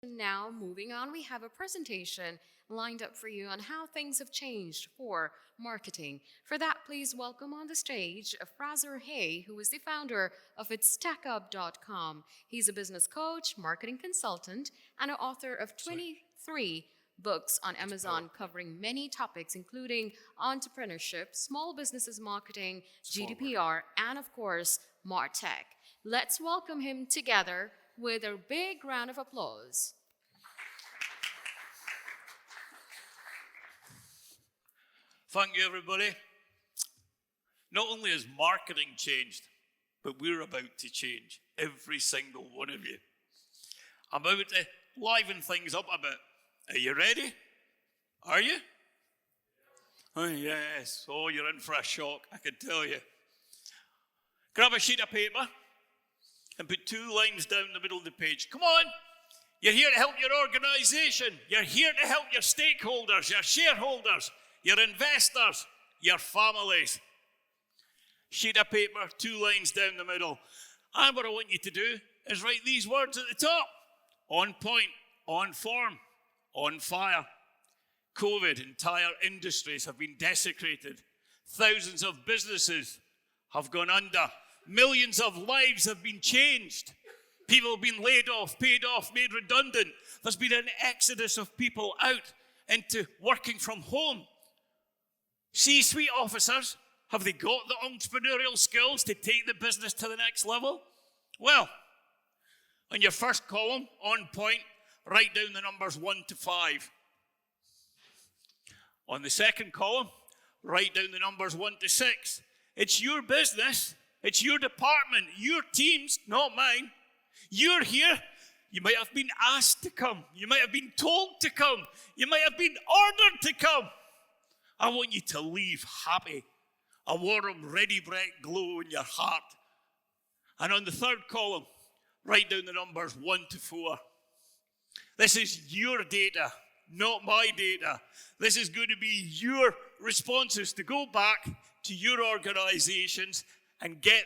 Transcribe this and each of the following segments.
Now, moving on, we have a presentation lined up for you on how things have changed for marketing. For that, please welcome on the stage Fraser Hay, who is the founder of itstackup.com. He's a business coach, marketing consultant, and an author of 23 books on Amazon covering many topics, including entrepreneurship, small businesses marketing, GDPR, and of course, MarTech. Let's welcome him together with a big round of applause. Thank you, everybody. Not only has marketing changed, but we're about to change, every single one of you. I'm about to liven things up a bit. Are you ready? Are you? Oh, yes. Oh, you're in for a shock, I can tell you. Grab a sheet of paper and put 2 lines down the middle of the page. Come on. You're here to help your organization. You're here to help your stakeholders, your shareholders, your investors, your families. Sheet of paper, 2 lines down the middle. And what I want you to do is write these words at the top. On point, on form, on fire. COVID, entire industries have been desecrated. Thousands of businesses have gone under. Millions of lives have been changed. People have been laid off, paid off, made redundant. There's been an exodus of people out into working from home. C-suite officers, have they got the entrepreneurial skills to take the business to the next level? Well, on your first column, on point, write down the numbers 1 to 5. On the second column, write down the numbers 1 to 6. It's your business. It's your department, your teams, not mine. You're here. You might have been asked to come. You might have been told to come. You might have been ordered to come. I want you to leave happy. A warm, ready-bread glow in your heart. And on the third column, write down the numbers 1 to 4. This is your data, not my data. This is going to be your responses to go back to your organizations and get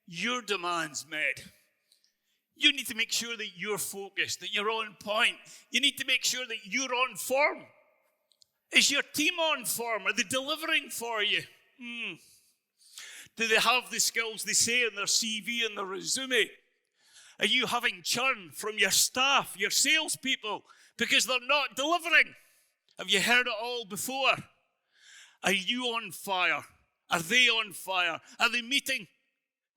your demands met. You need to make sure that you're focused, that you're on point. You need to make sure that you're on form. Is your team on form? Are they delivering for you? Do they have the skills they say in their CV and their resume? Are you having churn from your staff, your salespeople, because they're not delivering? Have you heard it all before? Are you on fire? Are they on fire? Are they meeting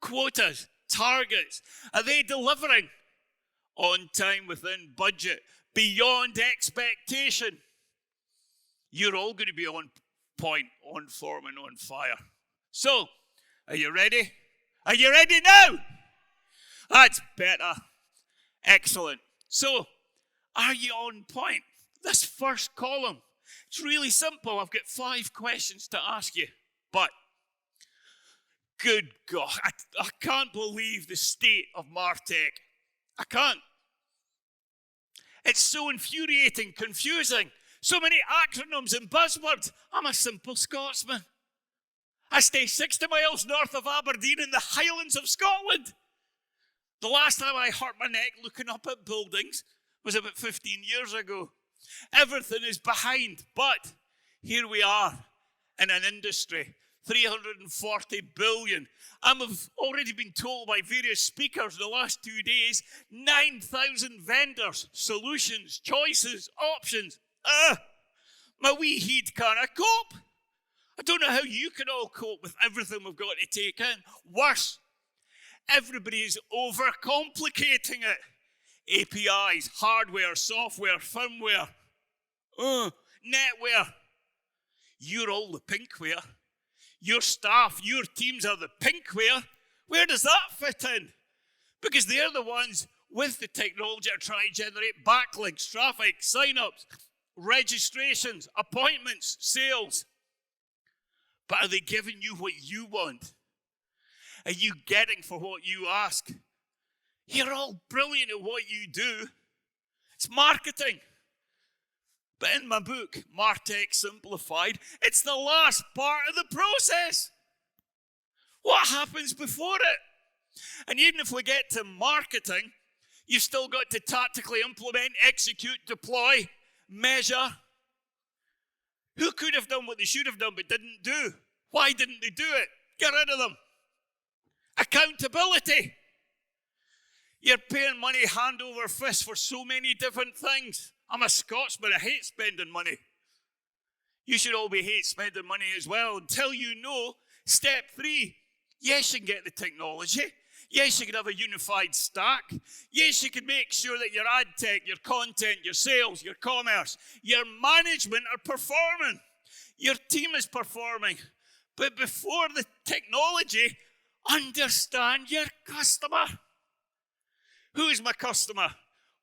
quotas, targets? Are they delivering on time, within budget, beyond expectation? You're all going to be on point, on form, and on fire. So, are you ready? Are you ready now? That's better. Excellent. So, are you on point? This first column, it's really simple. I've got 5 questions to ask you, but good God, I can't believe the state of MarTech. I can't. It's so infuriating, confusing. So many acronyms and buzzwords. I'm a simple Scotsman. I stay 60 miles north of Aberdeen in the Highlands of Scotland. The last time I hurt my neck looking up at buildings was about 15 years ago. Everything is behind, but here we are in an industry, 340 billion. And we've already been told by various speakers in the last 2 days, 9,000 vendors, solutions, choices, options. My wee head can't cope. I don't know how you can all cope with everything we've got to take in. Worse, everybody is overcomplicating it. APIs, hardware, software, firmware, netware. You're all the pinkware. Your staff, your teams are the pinkware. Where does that fit in? Because they're the ones with the technology to try and generate backlinks, traffic, sign-ups, registrations, appointments, sales. But are they giving you what you want? Are you getting for what you ask? You're all brilliant at what you do. It's marketing. But in my book, Martech Simplified, it's the last part of the process. What happens before it? And even if we get to marketing, You've still got to tactically implement, execute, deploy, measure. Who could have done what they should have done but didn't do? Why didn't they do it? Get rid of them. Accountability. You're paying money hand over fist for so many different things. I'm a Scotsman. I hate spending money. You should all be hate spending money as well until you know step 3. Yes, you can get the technology. Yes, you can have a unified stack. Yes, you can make sure that your ad tech, your content, your sales, your commerce, your management are performing. Your team is performing. But before the technology, understand your customer. Who is my customer?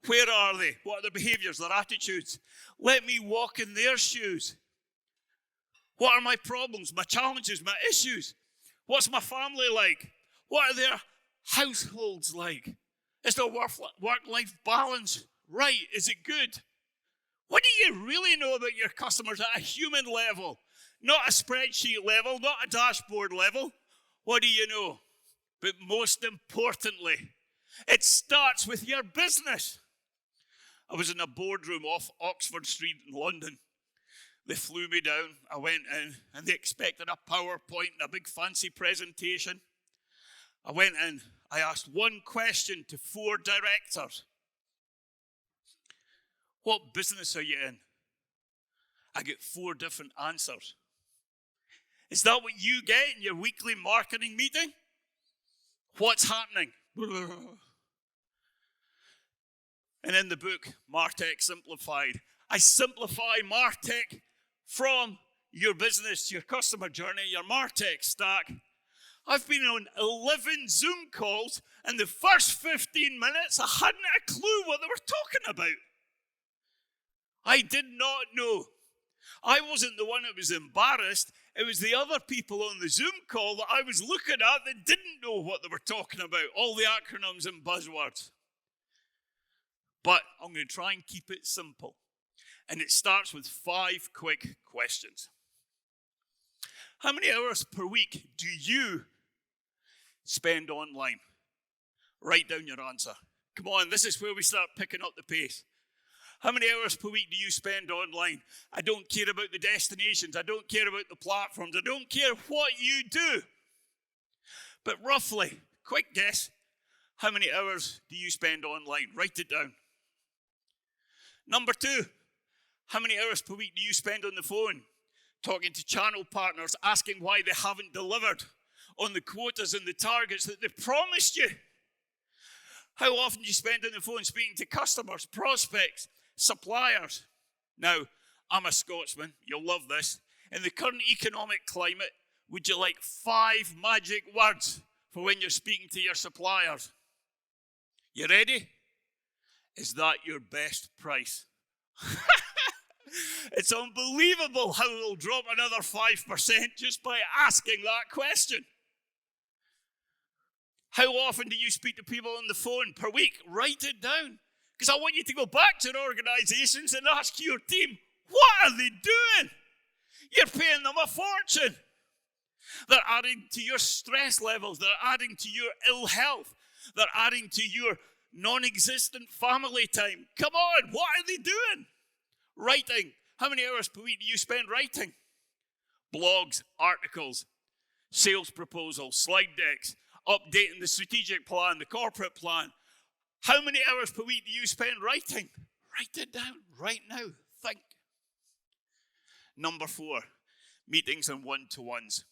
Where are they? What are their behaviors, their attitudes? Let me walk in their shoes. What are my problems, my challenges, my issues? What's my family like? What are their households like? Is their work-life balance right? Is it good? What do you really know about your customers at a human level? Not a spreadsheet level, not a dashboard level. What do you know? But most importantly, it starts with your business. I was in a boardroom off Oxford Street in London. They flew me down. I went in and they expected a PowerPoint and a big fancy presentation. I went in. I asked one question to 4 directors. What business are you in? I get 4 different answers. Is that what you get in your weekly marketing meeting? What's happening? And in the book, MarTech Simplified, I simplify MarTech from your business to your customer journey, your MarTech stack. I've been on 11 Zoom calls, and the first 15 minutes, I hadn't a clue what they were talking about. I did not know. I wasn't the one that was embarrassed. It was the other people on the Zoom call that I was looking at that didn't know what they were talking about, all the acronyms and buzzwords. But I'm going to try and keep it simple. And it starts with 5 quick questions. How many hours per week do you spend online? Write down your answer. Come on, this is where we start picking up the pace. How many hours per week do you spend online? I don't care about the destinations. I don't care about the platforms. I don't care what you do. But roughly, quick guess, how many hours do you spend online? Write it down. Number 2, how many hours per week do you spend on the phone? Talking to channel partners, asking why they haven't delivered on the quotas and the targets that they promised you. How often do you spend on the phone speaking to customers, prospects, suppliers? Now, I'm a Scotsman. You'll love this. In the current economic climate, would you like 5 magic words for when you're speaking to your suppliers? You ready? Is that your best price? It's unbelievable how they'll drop another 5% just by asking that question. How often do you speak to people on the phone per week? Write it down. Because I want you to go back to your organizations and ask your team, what are they doing? You're paying them a fortune. They're adding to your stress levels. They're adding to your ill health. They're adding to your non-existent family time. Come on, what are they doing? Writing. How many hours per week do you spend writing? Blogs, articles, sales proposals, slide decks, updating the strategic plan, the corporate plan. How many hours per week do you spend writing? Write it down right now. Think. Number 4, meetings and one-to-ones,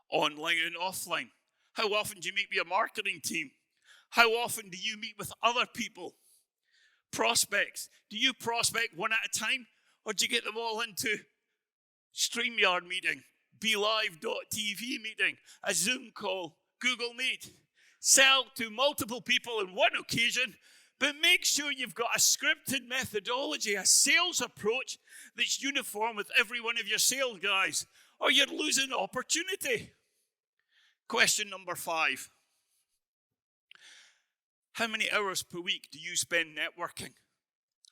online and offline. How often do you meet with your marketing team? How often do you meet with other people? Prospects. Do you prospect one at a time, or do you get them all into StreamYard meeting, BeLive.tv meeting, a Zoom call, Google Meet? Sell to multiple people on one occasion, but make sure you've got a scripted methodology, a sales approach that's uniform with every one of your sales guys, or you're losing opportunity. Question number 5. How many hours per week do you spend networking?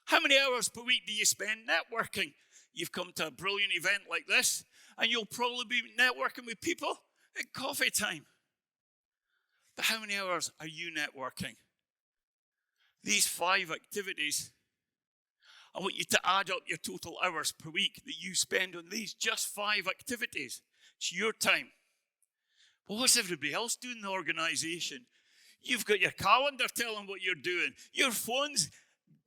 How many hours per week do you spend networking? You've come to a brilliant event like this, and you'll probably be networking with people at coffee time. But how many hours are you networking? These 5 activities, I want you to add up your total hours per week that you spend on these just 5 activities. It's your time. But what's everybody else doing in the organization? You've got your calendar telling what you're doing. Your phone's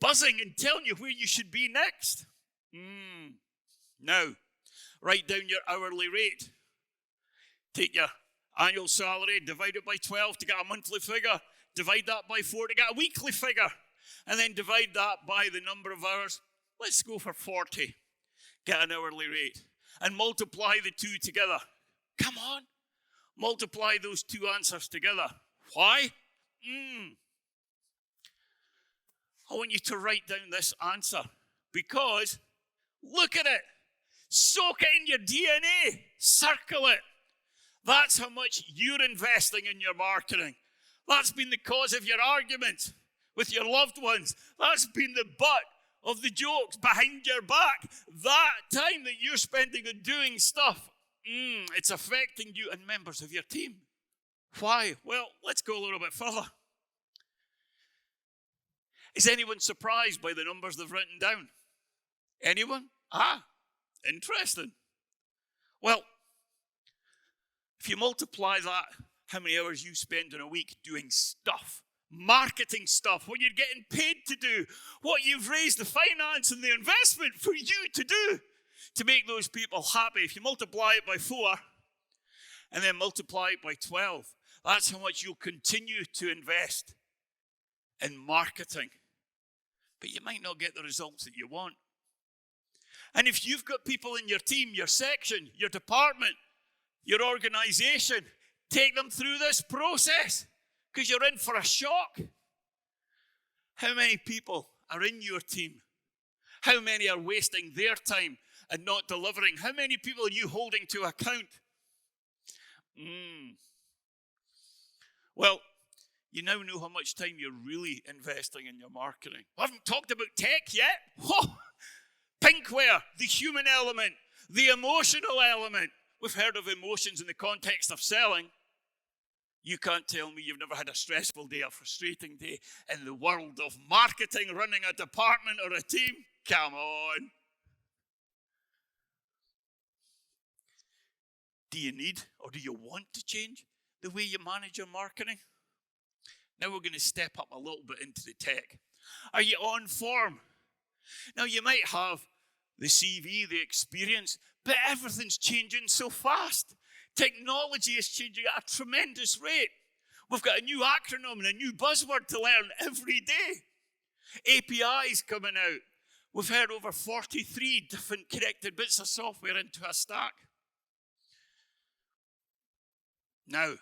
buzzing and telling you where you should be next. Now, write down your hourly rate. Take your annual salary, divide it by 12 to get a monthly figure. Divide that by 4 to get a weekly figure. And then divide that by the number of hours. Let's go for 40. Get an hourly rate. And multiply the 2 together. Come on. Multiply those 2 answers together. Why? I want you to write down this answer because look at it. Soak it in your DNA. Circle it. That's how much you're investing in your marketing. That's been the cause of your arguments with your loved ones. That's been the butt of the jokes behind your back. That time that you're spending on doing stuff, it's affecting you and members of your team. Why? Well, let's go a little bit further. Is anyone surprised by the numbers they've written down? Anyone? Interesting. Well, if you multiply that, how many hours you spend in a week doing stuff, marketing stuff, what you're getting paid to do, what you've raised the finance and the investment for you to do to make those people happy. If you multiply it by 4 and then multiply it by 12, that's how much you'll continue to invest in marketing. But you might not get the results that you want. And if you've got people in your team, your section, your department, your organization, take them through this process because you're in for a shock. How many people are in your team? How many are wasting their time and not delivering? How many people are you holding to account? Well, you now know how much time you're really investing in your marketing. I haven't talked about tech yet. Pinkware, the human element, the emotional element. We've heard of emotions in the context of selling. You can't tell me you've never had a stressful day, a frustrating day in the world of marketing, running a department or a team. Come on. Do you need or do you want to change the way you manage your marketing? Now we're going to step up a little bit into the tech. Are you on form? Now you might have the CV, the experience, but everything's changing so fast. Technology is changing at a tremendous rate. We've got a new acronym and a new buzzword to learn every day. APIs coming out. We've heard over 43 different connected bits of software into a stack. Now,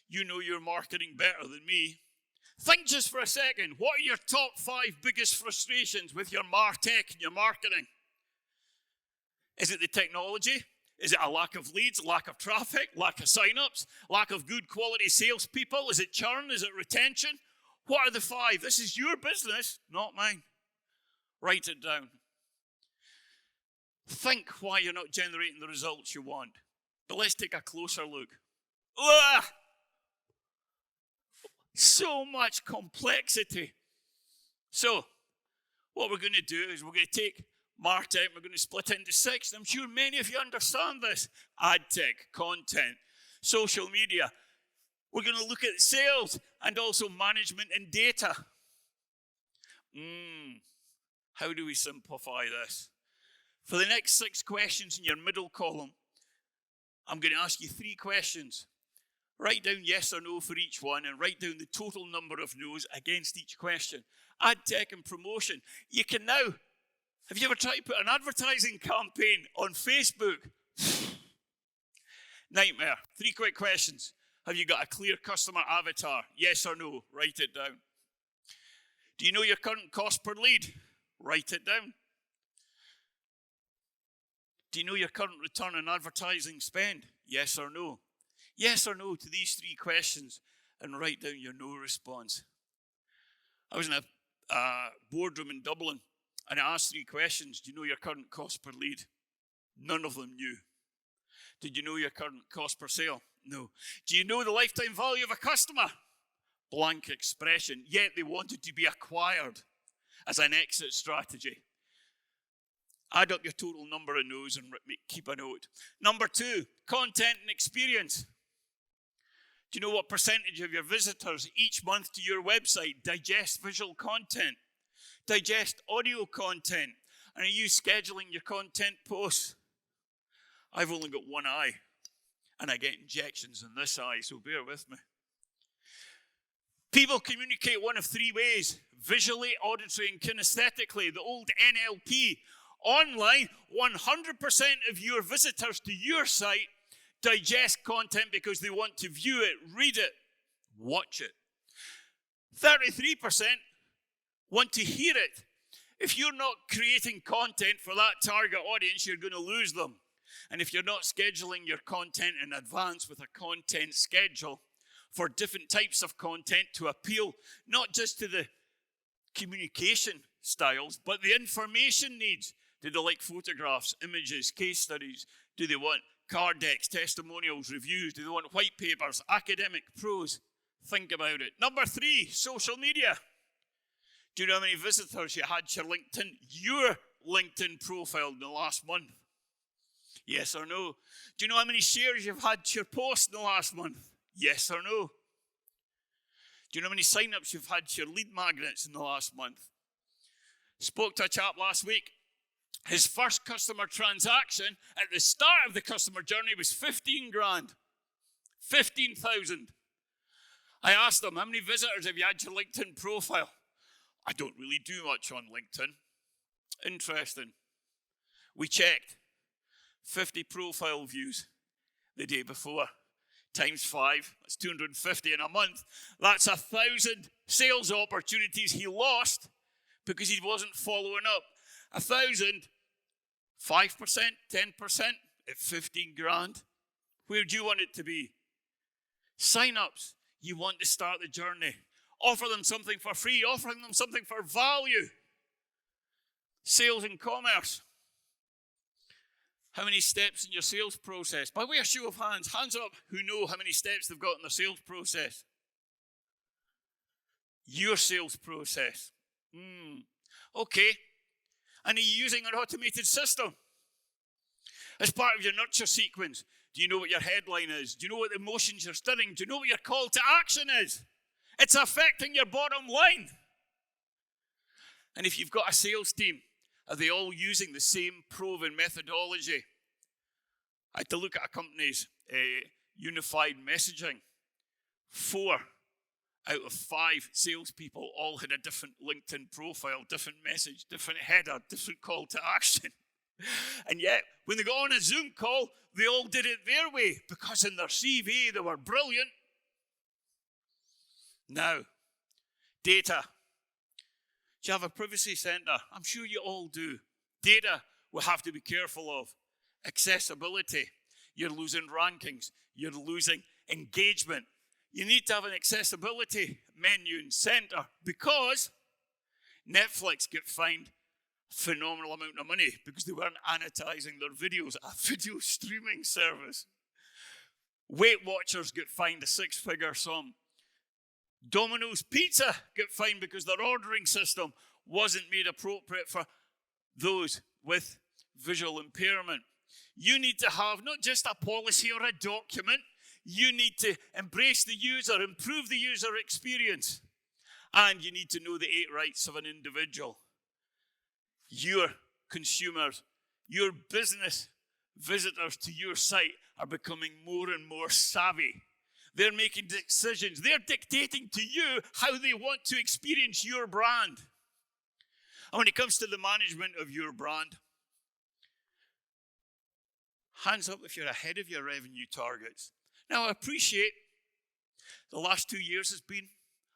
you know your marketing better than me. Think just for a second. What are your top 5 biggest frustrations with your MarTech and your marketing? Is it the technology? Is it a lack of leads, lack of traffic, lack of signups, lack of good quality salespeople? Is it churn? Is it retention? What are the 5? This is your business, not mine. Write it down. Think why you're not generating the results you want. But let's take a closer look. So much complexity. So, what we're going to do is we're going to take MarTech, we're going to split it into 6. I'm sure many of you understand this. Ad tech, content, social media. We're going to look at sales and also management and data. How do we simplify this? For the next 6 questions in your middle column, I'm going to ask you 3 questions. Write down yes or no for each one and write down the total number of no's against each question. Ad tech and promotion. You can now, have you ever tried to put an advertising campaign on Facebook? Nightmare. 3 quick questions. Have you got a clear customer avatar? Yes or no? Write it down. Do you know your current cost per lead? Write it down. Do you know your current return on advertising spend? Yes or no? Yes or no to these 3 questions and write down your no response. I was in a boardroom in Dublin and I asked 3 questions. Do you know your current cost per lead? None of them knew. Did you know your current cost per sale? No. Do you know the lifetime value of a customer? blank expression, yet they wanted to be acquired as an exit strategy. Add up your total number of no's and keep a note. Number 2, content and experience. Do you know what percentage of your visitors each month to your website digest visual content, digest audio content? And are you scheduling your content posts? I've only got one eye, and I get injections in this eye, so bear with me. People communicate one of 3 ways: visually, auditory, and kinesthetically. The old NLP. Online, 100% of your visitors to your site digest content because they want to view it, read it, watch it. 33% want to hear it. If you're not creating content for that target audience, you're going to lose them. And if you're not scheduling your content in advance with a content schedule for different types of content to appeal not just to the communication styles, but the information needs. Do they like photographs, images, case studies? Do they want card decks, testimonials, reviews? Do they want white papers, academic prose? Think about it. Number 3, social media. Do you know how many visitors you had to your LinkedIn profile in the last month? Yes or no? Do you know how many shares you've had to your post in the last month? Yes or no? Do you know how many sign-ups you've had to your lead magnets in the last month? Spoke to a chap last week. His first customer transaction at the start of the customer journey was 15 grand. 15,000. I asked him, how many visitors have you had to your LinkedIn profile? I don't really do much on LinkedIn. Interesting. We checked. 50 profile views the day before. Times 5, that's 250 in a month. That's 1,000 sales opportunities he lost because he wasn't following up. 1,000, 5%, 10% at 15 grand. Where do you want it to be? Sign-ups. You want to start the journey. Offer them something for free. Offering them something for value. Sales and commerce. How many steps in your sales process? By way of show of hands up who know how many steps they've got in their sales process. Your sales process. Okay. And are you using an automated system? As part of your nurture sequence, do you know what your headline is? Do you know what emotions you're stirring? Do you know what your call to action is? It's affecting your bottom line. And if you've got a sales team, are they all using the same proven methodology? I had to look at a company's unified messaging. 4 out of 5 salespeople all had a different LinkedIn profile, different message, different header, different call to action. And yet, when they got on a Zoom call, they all did it their way because in their CV they were brilliant. Now, data. Do you have a privacy center? I'm sure you all do. Data we'll have to be careful of. Accessibility. You're losing rankings. You're losing engagement. You need to have an accessibility menu and center because Netflix get fined a phenomenal amount of money because they weren't annotating their videos, a video streaming service. Weight Watchers get fined a 6-figure sum. Domino's Pizza get fined because their ordering system wasn't made appropriate for those with visual impairment. You need to have not just a policy or a document. You need to embrace the user, improve the user experience. And you need to know the 8 rights of an individual. Your consumers, your business visitors to your site are becoming more and more savvy. They're making decisions. They're dictating to you how they want to experience your brand. And when it comes to the management of your brand, hands up if you're ahead of your revenue targets. Now, I appreciate the last 2 years has been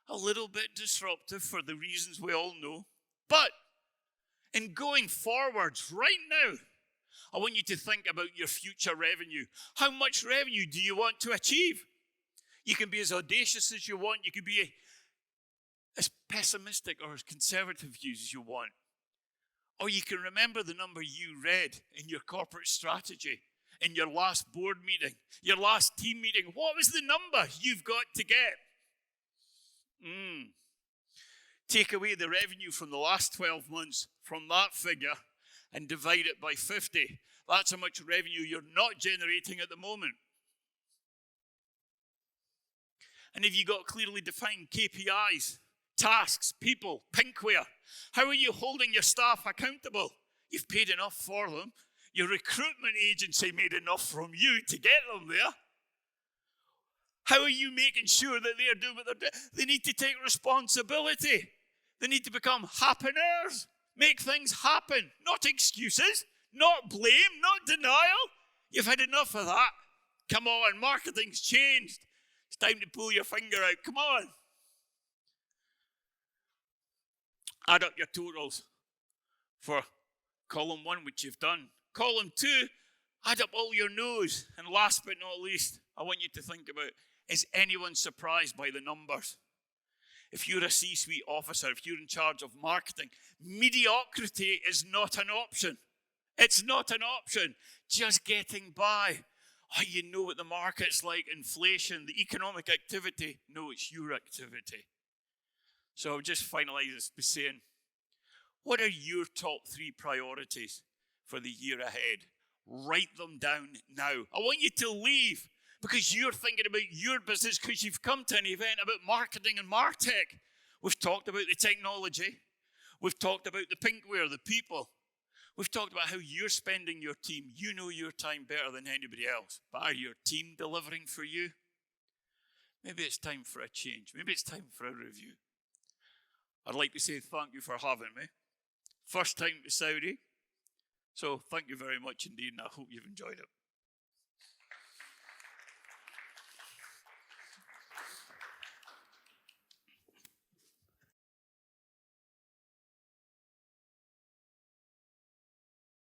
a little bit disruptive for the reasons we all know. But in going forwards right now, I want you to think about your future revenue. How much revenue do you want to achieve? You can be as audacious as you want. You can be as pessimistic or as conservative as you want. Or you can remember the number you read in your corporate strategy, in your last board meeting, your last team meeting. What was the number you've got to get? Take away the revenue from the last 12 months from that figure and divide it by 50. That's how much revenue you're not generating at the moment. And if you've got clearly defined KPIs, tasks, people, pinkware, how are you holding your staff accountable? You've paid enough for them. Your recruitment agency made enough from you to get them there. How are you making sure that they're doing what they're doing? They need to take responsibility. They need to become happeners. Make things happen. Not excuses, not blame, not denial. You've had enough of that. Come on, marketing's changed. It's time to pull your finger out. Come on. Add up your totals for column 1, which you've done. Column 2, add up all your no's. And last but not least, I want you to think about, is anyone surprised by the numbers? If you're a C-suite officer, if you're in charge of marketing, mediocrity is not an option. It's not an option. Just getting by. Oh, you know what the market's like, inflation, the economic activity. No, it's your activity. So I'll just finalize this by saying, what are your top 3 priorities for the year ahead? Write them down now. I want you to leave because you're thinking about your business because you've come to an event about marketing and MarTech. We've talked about the technology. We've talked about the pinkware, the people. We've talked about how you're spending your team. You know your time better than anybody else. But are your team delivering for you? Maybe it's time for a change. Maybe it's time for a review. I'd like to say thank you for having me. First time to Saudi. So thank you very much indeed, and I hope you've enjoyed it.